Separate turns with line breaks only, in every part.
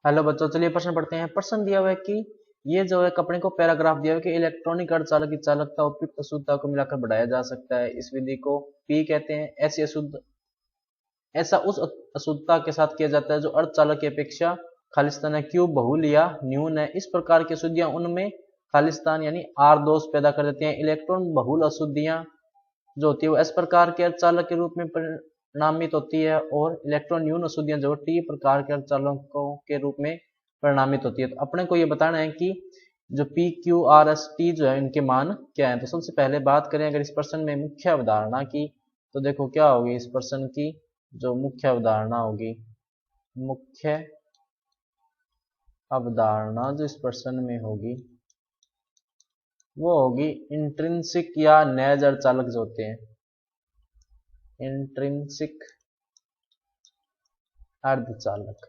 Hello बच्चों, चलिए प्रश्न पढ़ते हैं। प्रश्न दिया हुआ है कि ये जो है अपने को पैराग्राफ दिया हुआ है कि इलेक्ट्रॉनिक अर्धचालक की चालकता उपयुक्त अशुद्धता को मिलाकर बढ़ाया जा सकता है। इस विधि को पी कहते हैं। ऐसा उस अशुद्धता के साथ किया जाता है जो अर्धचालक की अपेक्षा खालिस्तान है, क्यों बहुल या न्यून है। इस प्रकार की अशुद्धियां उनमें खालिस्तान यानी आर दोष पैदा कर देती हैं। इलेक्ट्रॉन बहुल अशुद्धियां जो होती है वो एस प्रकार के अर्धचालक के रूप में परिणामित होती है, और इलेक्ट्रॉन न्यून अशुद्धियां जो टी प्रकार के अर्धचालकों के रूप में परिणामित होती है। तो अपने को ये बताना है कि जो P Q R S T जो है इनके मान क्या है। तो सबसे पहले बात करें अगर इस प्रश्न में मुख्य अवधारणा की, तो देखो क्या होगी इस प्रश्न की जो मुख्य अवधारणा होगी। मुख्य अवधारणा जो इस प्रश्न में होगी वो होगी इंट्रिंसिक या नैज अर्धचालक जो होते हैं, इंट्रिंसिक अर्धचालक,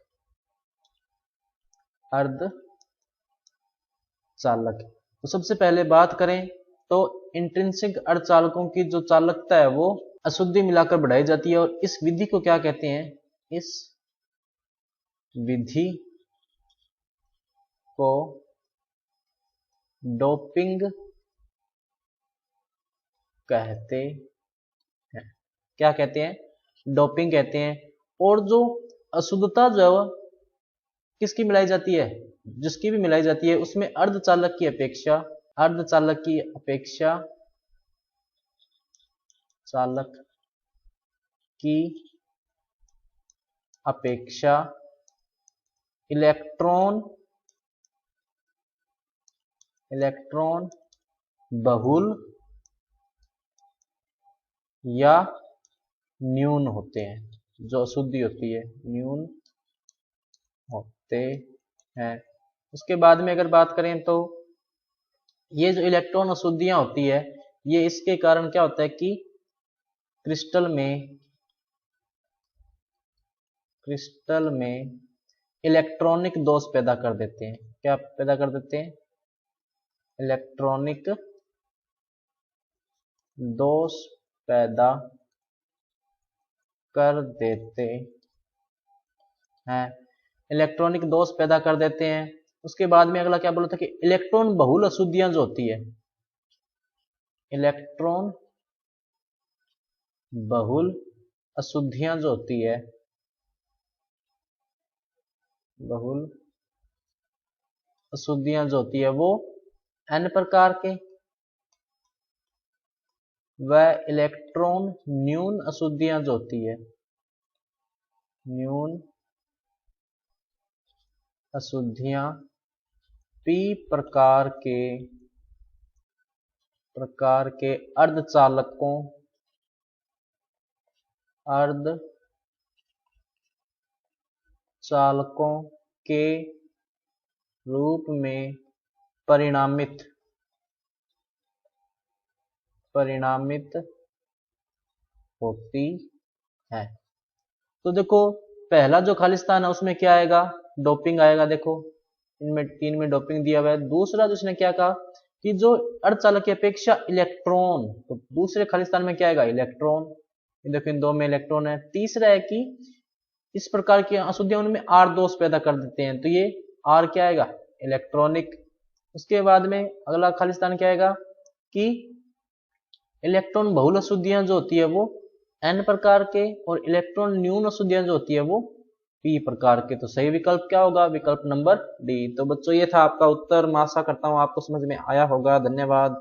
अर्धचालक। तो सबसे पहले बात करें तो इंट्रिंसिक अर्धचालकों की जो चालकता है वो अशुद्धि मिलाकर बढ़ाई जाती है, और इस विधि को क्या कहते हैं, इस विधि को डोपिंग कहते हैं। क्या कहते हैं, डोपिंग कहते हैं। और जो अशुद्धता जो है किसकी मिलाई जाती है, जिसकी भी मिलाई जाती है उसमें अर्धचालक की अपेक्षा, अर्धचालक की अपेक्षा चालक की अपेक्षा इलेक्ट्रॉन बहुल या न्यून होते हैं। जो अशुद्धि होती है न्यून होते हैं। उसके बाद में अगर बात करें तो ये जो इलेक्ट्रॉन अशुद्धियां होती है ये इसके कारण क्या होता है कि क्रिस्टल में इलेक्ट्रॉनिक दोष पैदा कर देते हैं। क्या पैदा कर देते हैं, इलेक्ट्रॉनिक दोष पैदा कर देते हैं, इलेक्ट्रॉनिक दोष पैदा कर देते हैं। उसके बाद में अगला क्या बोला था कि इलेक्ट्रॉन बहुल अशुद्धियां जो होती है, इलेक्ट्रॉन बहुल अशुद्धियां जो होती है, बहुल अशुद्धियां जो होती है वो एन प्रकार के व इलेक्ट्रॉन न्यून अशुद्धियां जो होती है, न्यून अशुद्धियां पी प्रकार के अर्धचालकों के रूप में परिणामित होती है। तो देखो पहला जो खालिस्तान है उसमें क्या आएगा, डोपिंग आएगा। देखो इनमें तीन में डोपिंग दिया हुआ है। दूसरा जो इसने क्या कहा कि जो अर्धचालक की अपेक्षा इलेक्ट्रॉन, तो दूसरे खालिस्तान में क्या आएगा, इलेक्ट्रॉन। देखो इन दो में इलेक्ट्रॉन है। तीसरा है कि इस प्रकार की अशुद्धियां उनमें आर दोष पैदा कर देते हैं, तो ये आर क्या आएगा, इलेक्ट्रॉनिक। उसके बाद में अगला खालिस्तान क्या आएगा कि इलेक्ट्रॉन बहुल अशुद्धियां जो होती है वो एन प्रकार के, और इलेक्ट्रॉन न्यून अशुद्धियां जो होती है वो पी प्रकार के। तो सही विकल्प क्या होगा, विकल्प नंबर डी। तो बच्चों ये था आपका उत्तर। मैं आशा करता हूं आपको समझ में आया होगा। धन्यवाद।